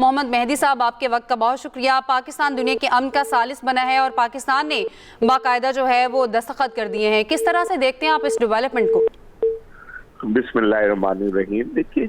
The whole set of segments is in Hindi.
मोहम्मद मेहदी साहब, आपके वक्त का बहुत शुक्रिया। पाकिस्तान दुनिया के अमन का सालिस बना है और पाकिस्तान ने बाकायदा जो है वो दस्तखत कर दिए हैं। किस तरह से देखते हैं आप इस डेवलपमेंट को? बिस्मिल्लाहिर्रहमानिर्रहीम। देखिए,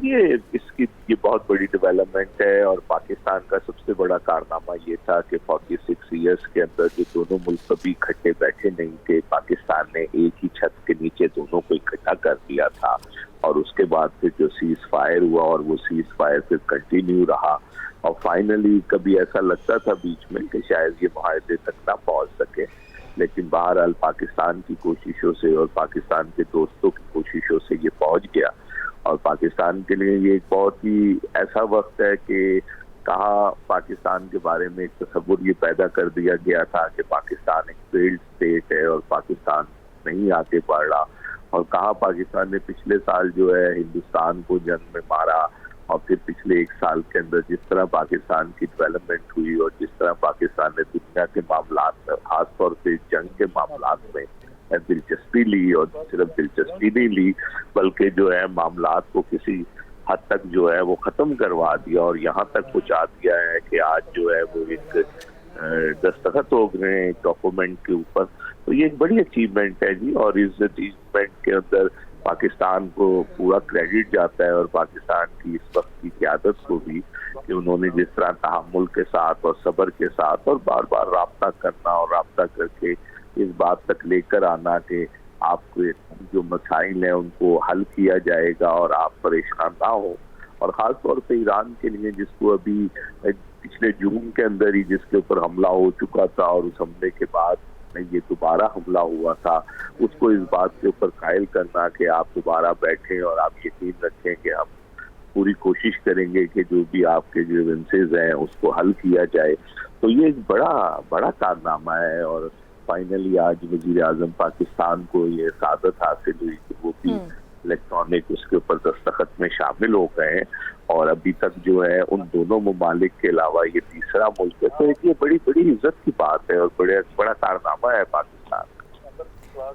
ये बहुत बड़ी डेवलपमेंट है और पाकिस्तान का सबसे बड़ा कारनामा ये था कि 46 ईयर्स के अंदर जो दोनों मुल्क कभी इकट्ठे बैठे नहीं थे, पाकिस्तान ने एक ही छत के नीचे दोनों को इकट्ठा कर दिया था और उसके बाद फिर जो सीज फायर हुआ और वो सीज फायर फिर कंटिन्यू रहा और फाइनली कभी ऐसा लगता था बीच में कि शायद ये मुआहदे तक ना पहुंच सके, लेकिन बहरहाल पाकिस्तान की कोशिशों से और पाकिस्तान के दोस्तों की कोशिशों से ये पहुंच गया। और पाकिस्तान के लिए ये एक बहुत ही ऐसा वक्त है कि कहाँ पाकिस्तान के बारे में एक तस्वुर ये पैदा कर दिया गया था कि पाकिस्तान एक फेल्ड स्टेट है और पाकिस्तान नहीं आगे बढ़ रहा, और कहाँ पाकिस्तान ने पिछले साल जो है हिंदुस्तान को जंग में मारा और फिर पिछले एक साल के अंदर जिस तरह पाकिस्तान की डेवलपमेंट हुई और जिस तरह पाकिस्तान ने दुनिया के मामलात में खासतौर से जंग के मामलात में दिलचस्पी ली, और सिर्फ दिलचस्पी नहीं ली बल्कि जो है मामलात को किसी हद तक जो है वो खत्म करवा दिया और यहाँ तक पहुँचा दिया है कि आज जो है वो एक दस्तखत हो गए हैं डॉक्यूमेंट के ऊपर। तो ये एक बड़ी अचीवमेंट है जी, और इस अचीवमेंट के अंदर पाकिस्तान को पूरा क्रेडिट जाता है और पाकिस्तान की इस वक्त की क़यादत को भी कि उन्होंने जिस तरह तहम्मुल के साथ और सब्र के साथ और बार बार राब्ता करना और राब्ता करके इस बात तक लेकर आना कि आपके जो मसाइल हैं उनको हल किया जाएगा और आप परेशान ना हो। और ख़ास तौर पे ईरान के लिए जिसको अभी पिछले जून के अंदर ही जिसके ऊपर हमला हो चुका था और उस हमले के बाद ये दोबारा हमला हुआ था, उसको इस बात के ऊपर कायल करना कि आप दोबारा बैठें और आप यकीन रखें कि हम पूरी कोशिश करेंगे कि जो भी आपके ग्रीवेंसेस हैं उसको हल किया जाए। तो ये एक बड़ा कारनामा है और फाइनली आज वजीर आजम पाकिस्तान को ये सादत हासिल हुई कि वो भी इलेक्ट्रॉनिक उसके ऊपर दस्तखत में शामिल हो गए हैं और अभी तक जो है उन दोनों ममालिक के अलावा ये तीसरा मुल्क है। तो ये बड़ी इज्जत की बात है और बड़ा कारनामा है पाकिस्तान।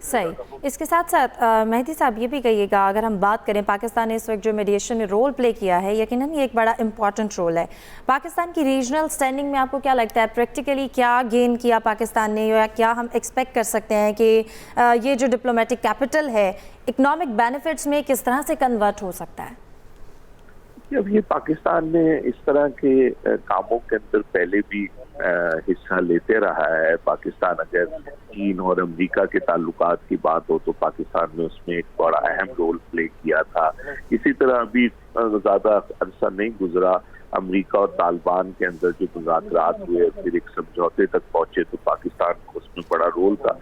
सही। इसके साथ साथ मेहदी साहब ये भी कहिएगा, अगर हम बात करें पाकिस्तान ने इस वक्त जो मीडिएशन में रोल प्ले किया है, यकीनन ये एक बड़ा इंपॉर्टेंट रोल है। पाकिस्तान की रीजनल स्टैंडिंग में आपको क्या लगता है, प्रैक्टिकली क्या गेन किया पाकिस्तान ने, या क्या हम एक्सपेक्ट कर सकते हैं कि ये जो डिप्लोमेटिक कैपिटल है इकोनॉमिक बेनिफिट्स में किस तरह से कन्वर्ट हो सकता है? अब ये पाकिस्तान ने इस तरह के कामों के अंदर पहले भी हिस्सा लेते रहा है। पाकिस्तान अगर चीन और अमेरिका के ताल्लुकात की बात हो तो पाकिस्तान ने उसमें एक बड़ा अहम रोल प्ले किया था। इसी तरह अभी ज़्यादा अरसा नहीं गुजरा, अमेरिका और तालिबान के अंदर जो मुज़ाकरात हुए फिर एक समझौते तक पहुंचे तो पाकिस्तान को उसमें बड़ा रोल था।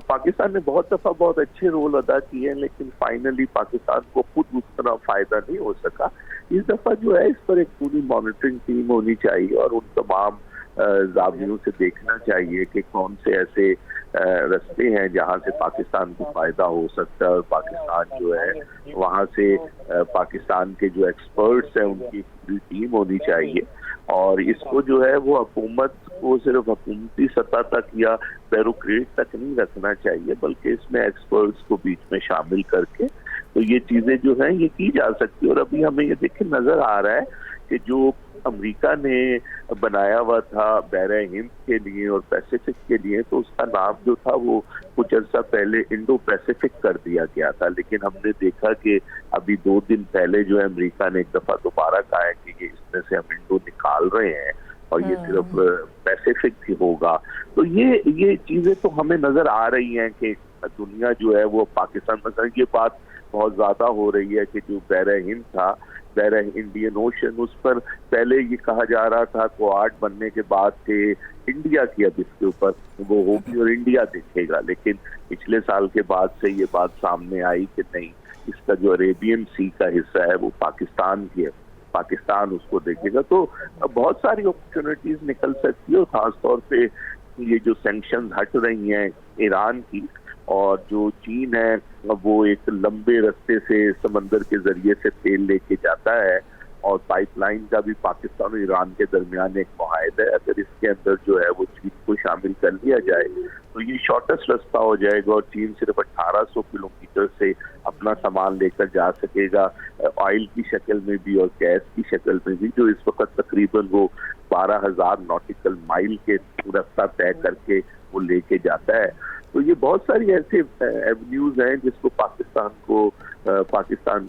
पाकिस्तान ने बहुत दफ़ा बहुत अच्छे रोल अदा किए हैं, लेकिन फाइनली पाकिस्तान को खुद उस तरह फ़ायदा नहीं हो सका। इस दफ़ा जो है इस पर एक पूरी मॉनिटरिंग टीम होनी चाहिए और उन तमाम ज़ावियों से देखना चाहिए कि कौन से ऐसे रास्ते हैं जहां से पाकिस्तान को फ़ायदा हो सकता है और पाकिस्तान जो है वहां से पाकिस्तान के जो एक्सपर्ट्स हैं उनकी पूरी टीम होनी चाहिए। और इसको जो है वो हुकूमत को सिर्फ हुकूमती सतह तक या ब्यूरोक्रेट तक नहीं रखना चाहिए, बल्कि इसमें एक्सपर्ट्स को बीच में शामिल करके तो ये चीज़ें जो हैं ये की जा सकती है। और अभी हमें ये देखिए नज़र आ रहा है कि जो अमेरिका ने बनाया हुआ था बहरा हिंद के लिए और पैसिफिक के लिए, तो उसका नाम जो था वो कुछ अर्सा पहले इंडो पैसिफिक कर दिया गया था, लेकिन हमने देखा कि अभी 2 दिन पहले जो है अमेरिका ने एक दफ़ा दोबारा कहा है कि ये इसमें से हम इंडो निकाल रहे हैं और ये सिर्फ पैसिफिक ही होगा। तो ये चीज़ें तो हमें नज़र आ रही हैं कि दुनिया जो है वो पाकिस्तान में ये बात बहुत ज़्यादा हो रही है कि जो बहरा हिंद था, बहरा इंडियन ओशन, उस पर पहले ये कहा जा रहा था क्वाड बनने के बाद कि इंडिया की अब इसके ऊपर वो होगी और इंडिया देखेगा, लेकिन पिछले साल के बाद से ये बात सामने आई कि नहीं, इसका जो अरेबियन सी का हिस्सा है वो पाकिस्तान की है, पाकिस्तान उसको देखेगा। तो बहुत सारी अपॉर्चुनिटीज निकल सकती है और ख़ासतौर पे ये जो सैंक्शंस हट रही हैं ईरान की, और जो चीन है वो एक लंबे रास्ते से समंदर के जरिए से तेल लेके जाता है और पाइपलाइन का भी पाकिस्तान और ईरान के दरमियान एक मुआहदा है। अगर इसके अंदर जो है वो चीन को शामिल कर लिया जाए तो ये शॉर्टेस्ट रास्ता हो जाएगा और चीन सिर्फ 1800 किलोमीटर से अपना सामान लेकर जा सकेगा, ऑयल की शक्ल में भी और गैस की शक्ल में भी, जो इस वक्त तकरीबन वो 12,000 नॉटिकल माइल के रास्ता तय करके वो लेके जाता है। तो ये बहुत सारी ऐसे एवेन्यूज हैं जिसको पाकिस्तान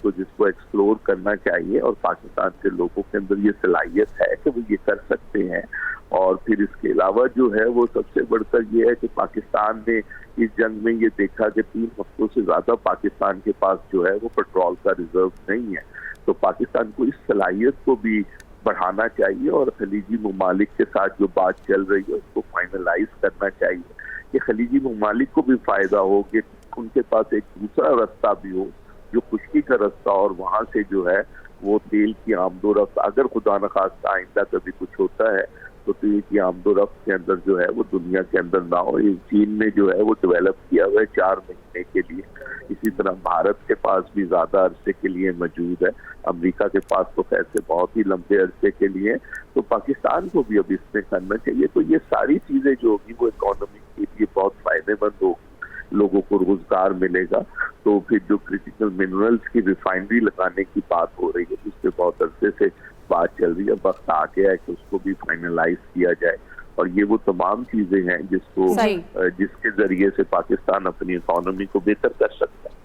को जिसको एक्सप्लोर करना चाहिए और पाकिस्तान के लोगों के अंदर ये सलाहियत है कि वो ये कर सकते हैं। और फिर इसके अलावा जो है वो सबसे बढ़कर ये है कि पाकिस्तान ने इस जंग में ये देखा कि 3 हफ्तों से ज्यादा पाकिस्तान के पास जो है वो पेट्रोल का रिजर्व नहीं है। तो पाकिस्तान को इस सलाहियत को भी बढ़ाना चाहिए और खलीजी ममालिक के साथ जो बात चल रही है उसको फाइनलाइज करना चाहिए कि खलीजी ममालिक को भी फायदा हो कि उनके पास एक दूसरा रास्ता भी हो जो खुशकी का रास्ता, और वहां से जो है वो तेल की आमदोरफ्त, अगर खुदा न खास्ता आइंदा कभी कुछ होता है तो तेल की आमदोरफ्त के अंदर जो है वो दुनिया के अंदर ना हो। चीन ने जो है वो डेवलप किया हुआ है 4 महीने के लिए, इसी तरह भारत के पास भी ज्यादा अरसे के लिए मौजूद है, अमेरिका के पास तो कैसे बहुत ही लंबे अरसे के लिए, तो पाकिस्तान को भी अब इसमें करना चाहिए। तो ये सारी चीजें जो होगी वो इकोनॉमी के लिए बहुत फायदेमंद होगी, लोगों को रोजगार मिलेगा। तो फिर जो क्रिटिकल मिनरल्स की रिफाइनरी लगाने की बात हो रही है उससे बहुत अरसे से बात चल रही है, वक्त आ गया है कि उसको भी फाइनलाइज किया जाए। और ये वो तमाम चीजें हैं जिसके जरिए से पाकिस्तान अपनी इकोनॉमी को बेहतर कर सकता है।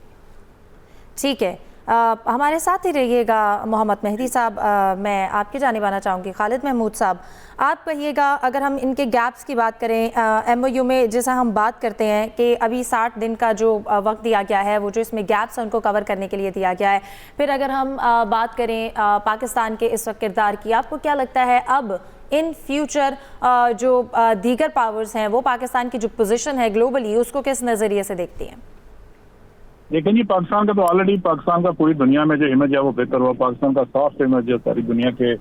ठीक है, हमारे साथ ही रहिएगा मोहम्मद मेहदी साहब। मैं आपकी जानिब आना चाहूँगी। खालिद महमूद साहब, आप कहिएगा, अगर हम इनके गैप्स की बात करें MOU में, जैसा हम बात करते हैं कि अभी 60 दिन का जो वक्त दिया गया है, वो जो इसमें गैप्स हैं उनको कवर करने के लिए दिया गया है। फिर अगर हम बात करें पाकिस्तान के इस वक्त किरदार की, आपको क्या लगता है अब इन फ्यूचर जो दीगर पावर्स हैं वो पाकिस्तान की जो पोजीशन है ग्लोबली उसको किस नज़रिए से देखती हैं? लेकिन जी पाकिस्तान का तो ऑलरेडी पाकिस्तान का पूरी दुनिया में जो इमेज है वो बेहतर हुआ। पाकिस्तान का सॉफ्ट इमेज जो सारी दुनिया के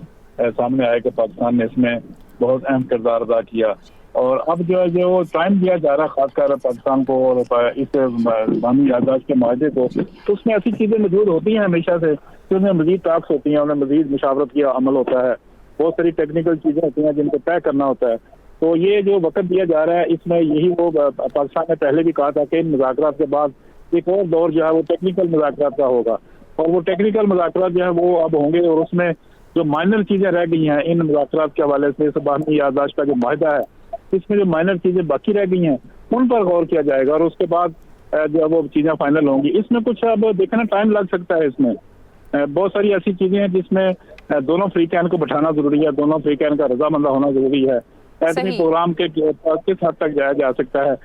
सामने आया कि पाकिस्तान ने इसमें बहुत अहम किरदार अदा किया। और अब जो है जो टाइम दिया जा रहा है खासकर पाकिस्तान को और इस इस्लामी याददाश्त के माहदे को, तो उसमें ऐसी चीजें मौजूद होती हैं हमेशा से कि उनमें मजीद टास्क होती हैं, उन्हें मजीद मुशावरत का अमल होता है, बहुत सारी टेक्निकल चीजें होती हैं जिनको तय करना होता है। तो ये जो वक्त दिया जा रहा है इसमें यही वो पाकिस्तान ने पहले भी कहा था कि इन मुज़ाकरात के बाद एक और दौर जो है वो टेक्निकल मुज़ाकरात का होगा, और वो टेक्निकल मुज़ाकरात जो है वो अब होंगे। और उसमें जो माइनर चीजें रह गई हैं इन मुज़ाकरात के हवाले से, बाहमी याददाश्त का जो माहिदा है इसमें जो माइनर चीजें बाकी रह गई हैं उन पर गौर किया जाएगा और उसके बाद जो वो चीजें फाइनल होंगी। इसमें कुछ अब देखना टाइम लग सकता है। इसमें बहुत सारी ऐसी चीजें हैं जिसमें दोनों फ्रीकैन को बैठाना जरूरी है, दोनों फ्रीकैन का रजामंदा होना जरूरी है। ऐसे प्रोग्राम के किस हद तक जाया जा सकता है